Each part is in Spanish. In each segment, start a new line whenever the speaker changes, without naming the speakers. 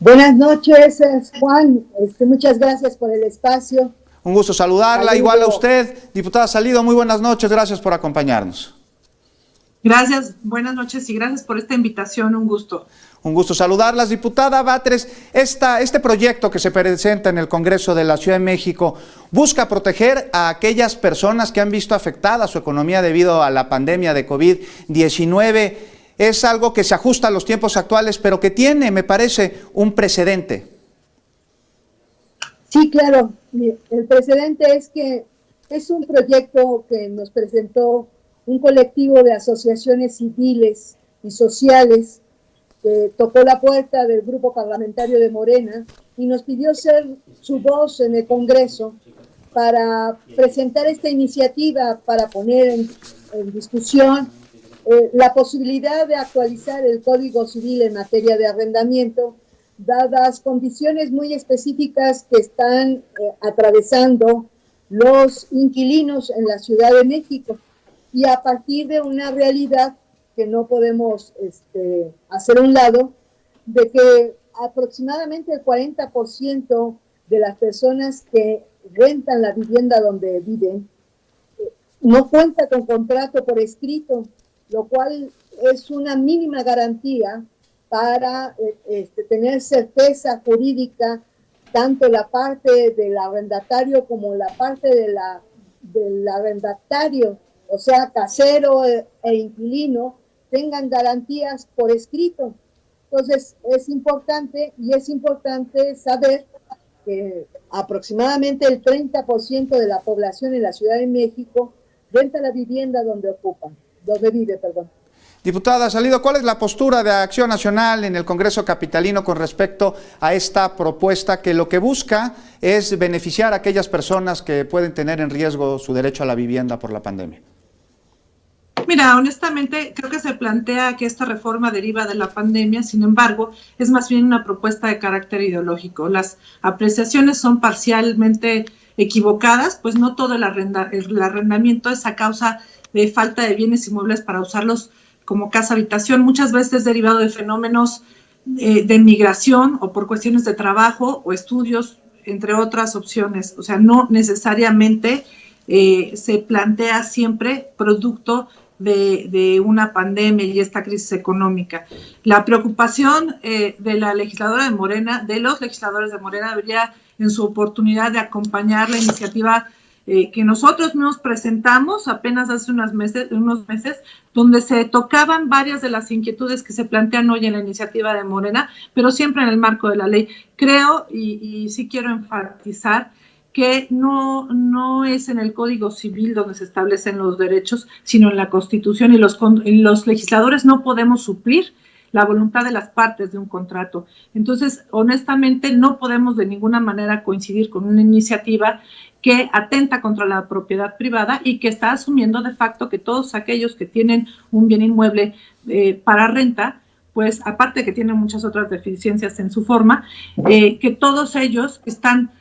Buenas noches, Juan. Muchas gracias por el espacio.
Un gusto saludarla,
Saludo.
igual a usted. Diputada Salido, muy buenas noches, gracias por acompañarnos.
Gracias, buenas noches y gracias por esta invitación, un gusto.
Un gusto saludarlas. Diputada Batres, este proyecto que se presenta en el Congreso de la Ciudad de México busca proteger a aquellas personas que han visto afectada su economía debido a la pandemia de COVID-19. Es algo que se ajusta a los tiempos actuales, pero que tiene, me parece, un precedente.
Sí, claro. El precedente es que es un proyecto que nos presentó un colectivo de asociaciones civiles y sociales que tocó la puerta del grupo parlamentario de Morena y nos pidió ser su voz en el Congreso para presentar esta iniciativa, para poner en discusión la posibilidad de actualizar el Código Civil en materia de arrendamiento, dadas condiciones muy específicas que están atravesando los inquilinos en la Ciudad de México, y a partir de una realidad que no podemos hacer a un lado, de que aproximadamente el 40% de las personas que rentan la vivienda donde viven no cuenta con contrato por escrito, lo cual es una mínima garantía para tener certeza jurídica, tanto la parte del arrendatario como la parte del arrendatario, o sea, casero e inquilino, tengan garantías por escrito. Entonces, es importante saber que aproximadamente el 30% de la población en la Ciudad de México renta la vivienda donde vive.
Diputada Salido, ¿cuál es la postura de Acción Nacional en el Congreso Capitalino con respecto a esta propuesta que lo que busca es beneficiar a aquellas personas que pueden tener en riesgo su derecho a la vivienda por la pandemia?
Mira, honestamente, creo que se plantea que esta reforma deriva de la pandemia, sin embargo, es más bien una propuesta de carácter ideológico. Las apreciaciones son parcialmente equivocadas, pues no todo el arrendamiento es a causa de falta de bienes inmuebles para usarlos como casa habitación, muchas veces derivado de fenómenos de migración o por cuestiones de trabajo o estudios, entre otras opciones. O sea, no necesariamente se plantea siempre producto de una pandemia y esta crisis económica. La preocupación de la legisladora de Morena, de los legisladores de Morena, debería en su oportunidad de acompañar la iniciativa que nosotros nos presentamos apenas hace unos meses, donde se tocaban varias de las inquietudes que se plantean hoy en la iniciativa de Morena, pero siempre en el marco de la ley. Creo, y sí quiero enfatizar, que no es en el Código Civil donde se establecen los derechos, sino en la Constitución, y los legisladores no podemos suplir la voluntad de las partes de un contrato. Entonces, honestamente, no podemos de ninguna manera coincidir con una iniciativa que atenta contra la propiedad privada y que está asumiendo de facto que todos aquellos que tienen un bien inmueble para renta, pues aparte que tienen muchas otras deficiencias en su forma, que todos ellos están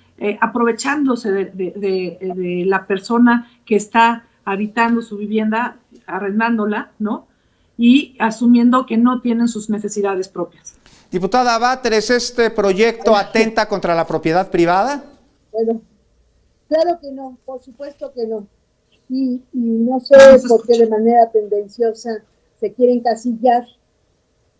aprovechándose de la persona que está habitando su vivienda, arrendándola, ¿no? Y asumiendo que no tienen sus necesidades propias.
Diputada Batres, ¿este proyecto atenta contra la propiedad privada?
Bueno, claro que no, por supuesto que no. Y no sé por qué de manera tendenciosa se quiere encasillar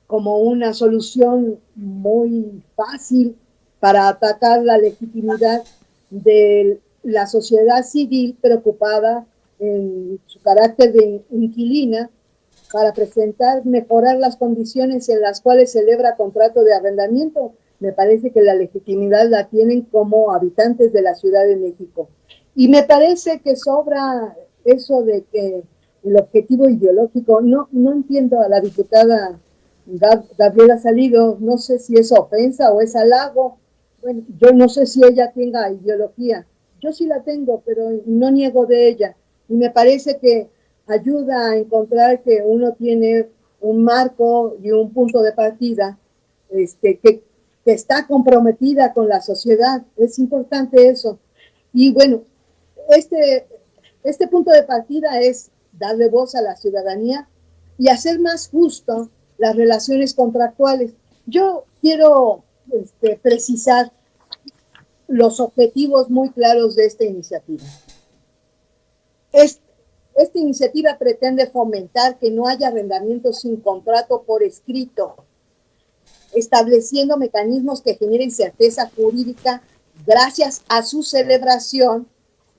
como una solución muy fácil para atacar la legitimidad de la sociedad civil preocupada en su carácter de inquilina para mejorar las condiciones en las cuales se celebra contrato de arrendamiento. Me parece que la legitimidad la tienen como habitantes de la Ciudad de México. Y me parece que sobra eso de que el objetivo ideológico, no entiendo a la diputada Gabriela Salido, no sé si es ofensa o es halago. Bueno, yo no sé si ella tenga ideología. Yo sí la tengo, pero no niego de ella. Y me parece que ayuda a encontrar que uno tiene un marco y un punto de partida que está comprometida con la sociedad. Es importante eso. Y bueno, este punto de partida es darle voz a la ciudadanía y hacer más justo las relaciones contractuales. Yo quiero precisar los objetivos muy claros de esta iniciativa. Esta iniciativa pretende fomentar que no haya arrendamiento sin contrato por escrito, estableciendo mecanismos que generen certeza jurídica gracias a su celebración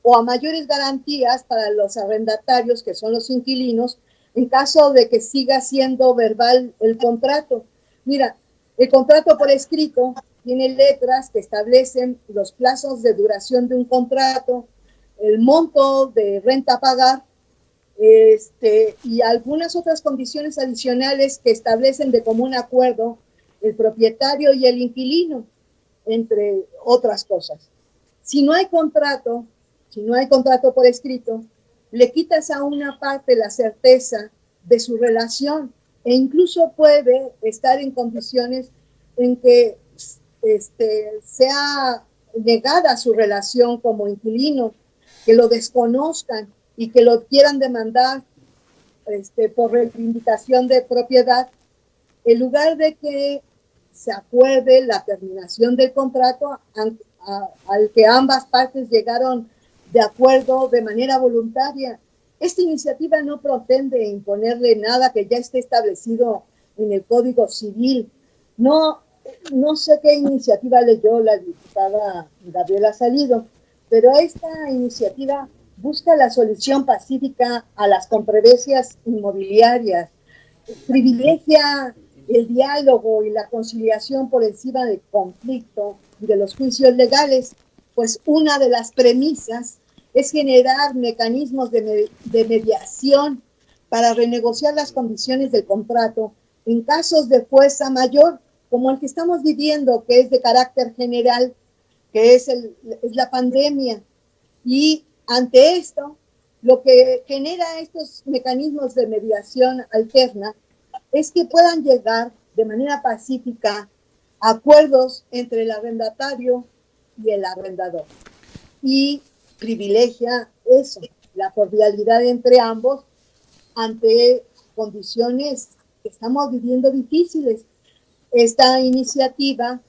o a mayores garantías para los arrendatarios, que son los inquilinos, en caso de que siga siendo verbal el contrato. Mira, el contrato por escrito tiene letras que establecen los plazos de duración de un contrato, el monto de renta a pagar, y algunas otras condiciones adicionales que establecen de común acuerdo el propietario y el inquilino, entre otras cosas. Si no hay contrato por escrito, le quitas a una parte la certeza de su relación e incluso puede estar en condiciones en que sea negada su relación como inquilino, que lo desconozcan y que lo quieran demandar por reivindicación de propiedad, en lugar de que se acuerde la terminación del contrato al que ambas partes llegaron de acuerdo de manera voluntaria. Esta iniciativa no pretende imponerle nada que ya esté establecido en el Código Civil. No sé qué iniciativa leyó la diputada Gabriela Salido, pero esta iniciativa busca la solución pacífica a las controversias inmobiliarias, privilegia el diálogo y la conciliación por encima del conflicto y de los juicios legales, pues una de las premisas es generar mecanismos de mediación para renegociar las condiciones del contrato en casos de fuerza mayor, como el que estamos viviendo, que es de carácter general, que es la pandemia. Y ante esto, lo que genera estos mecanismos de mediación alterna es que puedan llegar de manera pacífica a acuerdos entre el arrendatario y el arrendador. Y privilegia eso, la cordialidad entre ambos ante condiciones que estamos viviendo difíciles. Esta iniciativa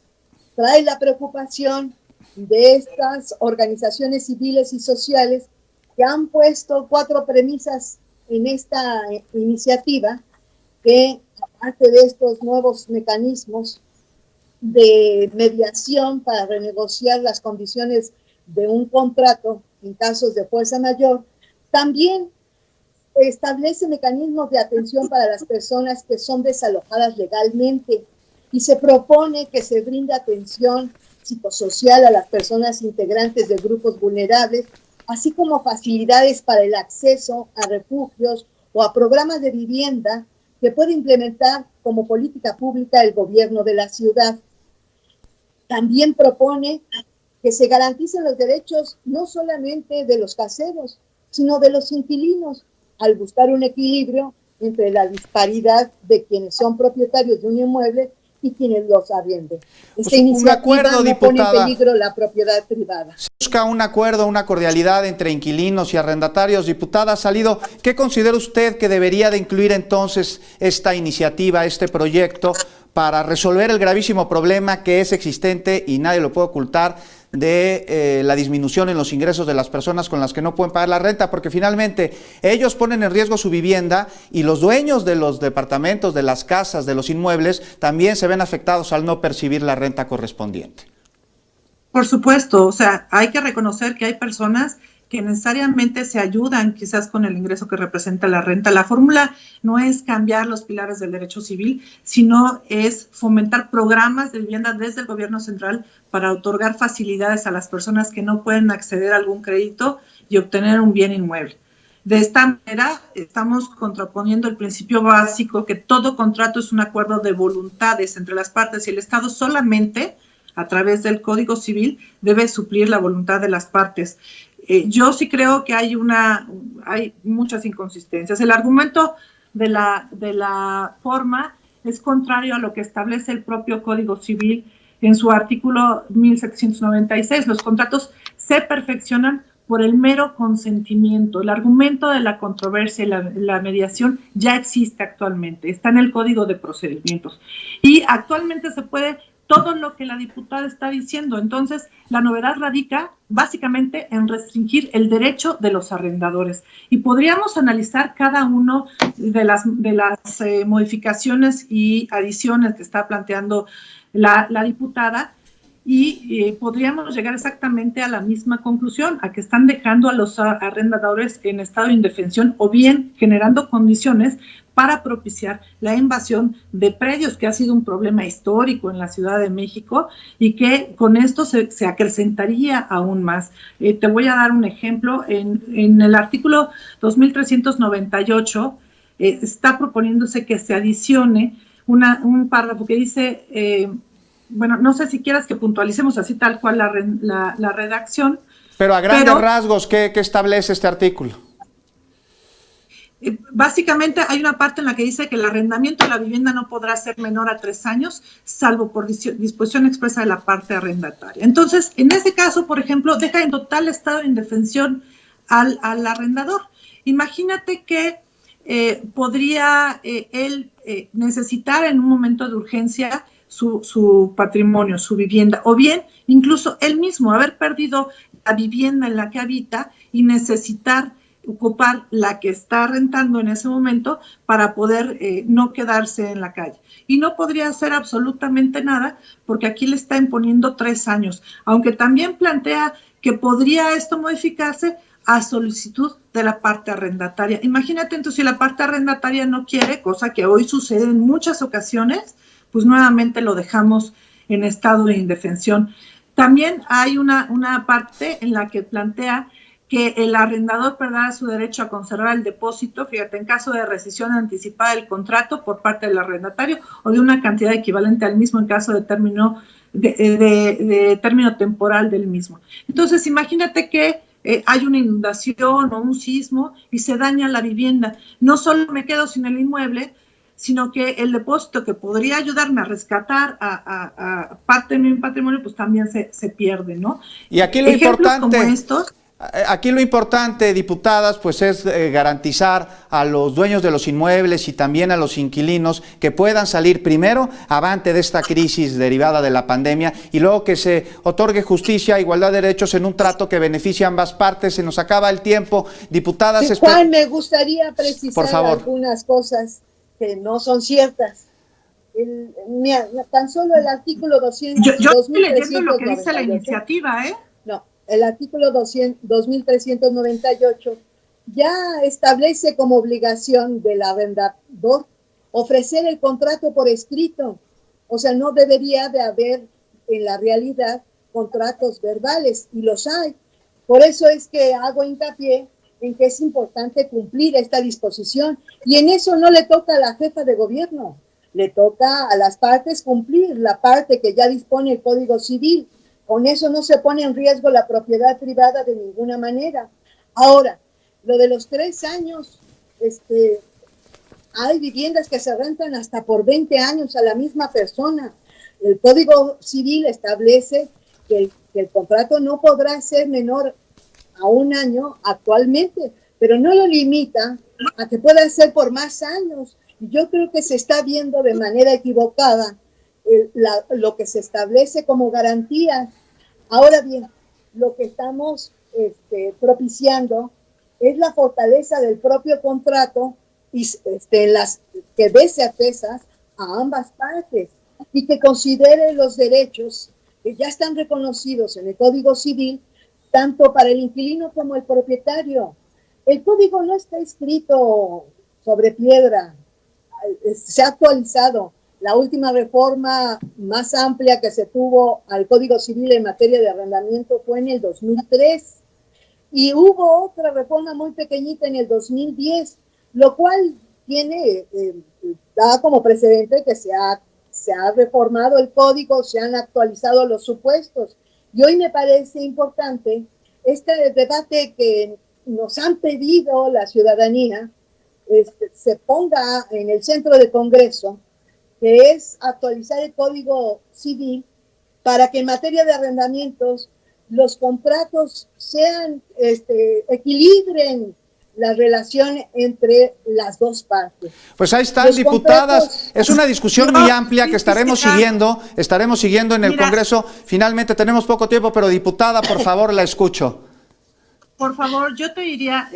trae la preocupación de estas organizaciones civiles y sociales que han puesto 4 premisas en esta iniciativa, que aparte de estos nuevos mecanismos de mediación para renegociar las condiciones de un contrato en casos de fuerza mayor, también establece mecanismos de atención para las personas que son desalojadas legalmente y se propone que se brinde atención psicosocial a las personas integrantes de grupos vulnerables, así como facilidades para el acceso a refugios o a programas de vivienda que puede implementar como política pública el gobierno de la ciudad. También propone que se garanticen los derechos no solamente de los caseros, sino de los inquilinos, al buscar un equilibrio entre la disparidad de quienes son propietarios de un inmueble y quienes los arrienden. Esta iniciativa no pone en peligro la propiedad privada.
Se busca un acuerdo, una cordialidad entre inquilinos y arrendatarios. Diputada Salido, ¿qué considera usted que debería de incluir entonces esta iniciativa, este proyecto, para resolver el gravísimo problema que es existente y nadie lo puede ocultar, de la disminución en los ingresos de las personas con las que no pueden pagar la renta? Porque finalmente ellos ponen en riesgo su vivienda y los dueños de los departamentos, de las casas, de los inmuebles, también se ven afectados al no percibir la renta correspondiente.
Por supuesto, o sea, hay que reconocer que hay personas que necesariamente se ayudan quizás con el ingreso que representa la renta. La fórmula no es cambiar los pilares del derecho civil, sino es fomentar programas de vivienda desde el gobierno central para otorgar facilidades a las personas que no pueden acceder a algún crédito y obtener un bien inmueble. De esta manera estamos contraponiendo el principio básico que todo contrato es un acuerdo de voluntades entre las partes y el Estado solamente a través del Código Civil debe suplir la voluntad de las partes. Yo sí creo que hay muchas inconsistencias. El argumento de la forma es contrario a lo que establece el propio Código Civil en su artículo 1796. Los contratos se perfeccionan por el mero consentimiento. El argumento de la controversia y la mediación ya existe actualmente, está en el Código de Procedimientos. Y actualmente se puede todo lo que la diputada está diciendo. Entonces, la novedad radica básicamente en restringir el derecho de los arrendadores. Y podríamos analizar cada uno de las modificaciones y adiciones que está planteando la diputada, y podríamos llegar exactamente a la misma conclusión, a que están dejando a los arrendadores en estado de indefensión, o bien generando condiciones para propiciar la invasión de predios, que ha sido un problema histórico en la Ciudad de México y que con esto se acrecentaría aún más. Te voy a dar un ejemplo. En el artículo 2398 está proponiéndose que se adicione un párrafo que dice, bueno, no sé si quieras que puntualicemos así tal cual la redacción.
Pero a grandes rasgos, ¿qué establece este artículo?
Básicamente hay una parte en la que dice que el arrendamiento de la vivienda no podrá ser menor a 3 años, salvo por disposición expresa de la parte arrendataria. Entonces, en este caso, por ejemplo, deja en total estado de indefensión al arrendador. Imagínate que podría él necesitar en un momento de urgencia su patrimonio, su vivienda, o bien incluso él mismo haber perdido la vivienda en la que habita y necesitar ocupar la que está rentando en ese momento para poder no quedarse en la calle. Y no podría hacer absolutamente nada porque aquí le está imponiendo 3 años, aunque también plantea que podría esto modificarse a solicitud de la parte arrendataria. Imagínate entonces, si la parte arrendataria no quiere, cosa que hoy sucede en muchas ocasiones, pues nuevamente lo dejamos en estado de indefensión. También hay una parte en la que plantea que el arrendador perderá su derecho a conservar el depósito, fíjate, en caso de rescisión anticipada del contrato por parte del arrendatario o de una cantidad equivalente al mismo en caso de término temporal del mismo. Entonces, imagínate que hay una inundación o un sismo y se daña la vivienda. No solo me quedo sin el inmueble, sino que el depósito que podría ayudarme a rescatar a parte de mi patrimonio, pues también se pierde, ¿no?
Y aquí lo
ejemplos
importante,
como estos.
Aquí lo importante, diputadas, pues es garantizar a los dueños de los inmuebles y también a los inquilinos que puedan salir primero avante de esta crisis derivada de la pandemia y luego que se otorgue justicia, igualdad de derechos en un trato que beneficie a ambas partes. Se nos acaba el tiempo, diputadas.
Sí, Juan, me gustaría precisar algunas cosas que no son ciertas. Mira, tan solo el artículo 200.
Yo estoy leyendo lo que dice la iniciativa, ¿eh?
No, el artículo 2398 ya establece como obligación del arrendador ofrecer el contrato por escrito. O sea, no debería de haber en la realidad contratos verbales, y los hay. Por eso es que hago hincapié en que es importante cumplir esta disposición, y en eso no le toca a la jefa de gobierno, le toca a las partes cumplir la parte que ya dispone el Código Civil. Con eso no se pone en riesgo la propiedad privada de ninguna manera. Ahora, lo de los 3 años, hay viviendas que se rentan hasta por 20 años a la misma persona. El Código Civil establece que el contrato no podrá ser menor a 1 año actualmente, pero no lo limita a que pueda ser por más años. Y yo creo que se está viendo de manera equivocada lo que se establece como garantías. Ahora bien, lo que estamos propiciando es la fortaleza del propio contrato y que dé certezas a ambas partes y que considere los derechos que ya están reconocidos en el Código Civil, tanto para el inquilino como el propietario. El código no está escrito sobre piedra, se ha actualizado. La última reforma más amplia que se tuvo al Código Civil en materia de arrendamiento fue en el 2003 y hubo otra reforma muy pequeñita en el 2010, lo cual da como precedente que se ha reformado el código, se han actualizado los supuestos. Y hoy me parece importante este debate que nos han pedido la ciudadanía, se ponga en el centro del Congreso, que es actualizar el Código Civil para que en materia de arrendamientos los contratos equilibren la relación entre las dos partes.
Pues ahí están, diputadas. Es una discusión muy amplia que estaremos siguiendo en el Congreso. Finalmente tenemos poco tiempo, pero diputada, por favor, la escucho.
Por favor, yo te diría,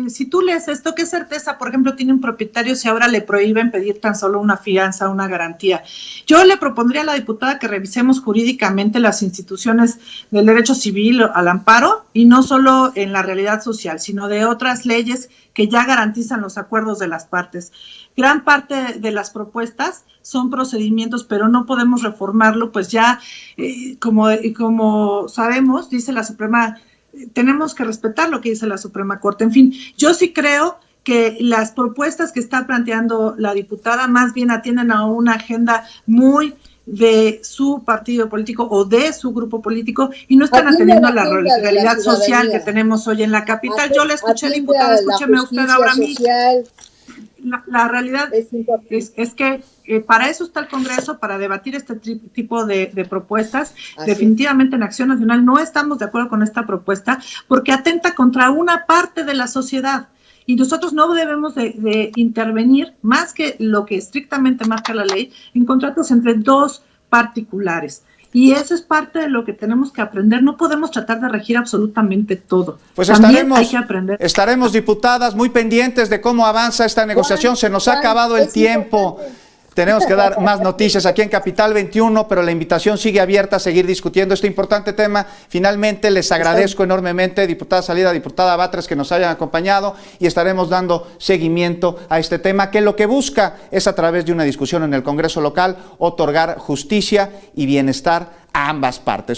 si tú lees esto, ¿qué certeza, por ejemplo, tiene un propietario si ahora le prohíben pedir tan solo una fianza, una garantía? Yo le propondría a la diputada que revisemos jurídicamente las instituciones del derecho civil al amparo, y no solo en la realidad social, sino de otras leyes que ya garantizan los acuerdos de las partes. Gran parte de las propuestas son procedimientos, pero no podemos reformarlo, pues ya, como sabemos, dice la Suprema, tenemos que respetar lo que dice la Suprema Corte. En fin, yo sí creo que las propuestas que está planteando la diputada más bien atienden a una agenda muy de su partido político o de su grupo político y no están atendiendo a la realidad social que tenemos hoy en la capital. Yo le escuché, diputada, escúcheme usted ahora a mí. La realidad es que para eso está el Congreso, para debatir este tipo de propuestas. Definitivamente en Acción Nacional no estamos de acuerdo con esta propuesta porque atenta contra una parte de la sociedad y nosotros no debemos de intervenir más que lo que estrictamente marca la ley en contratos entre dos particulares. Y eso es parte de lo que tenemos que aprender. No podemos tratar de regir absolutamente todo.
Pues
también hay que aprender.
Estaremos, diputadas, muy pendientes de cómo avanza esta negociación. Se nos ha acabado el tiempo. Tenemos que dar más noticias aquí en Capital 21, pero la invitación sigue abierta a seguir discutiendo este importante tema. Finalmente, les agradezco enormemente, diputada Salida, diputada Batres, que nos hayan acompañado y estaremos dando seguimiento a este tema, que lo que busca es, a través de una discusión en el Congreso local, otorgar justicia y bienestar a ambas partes.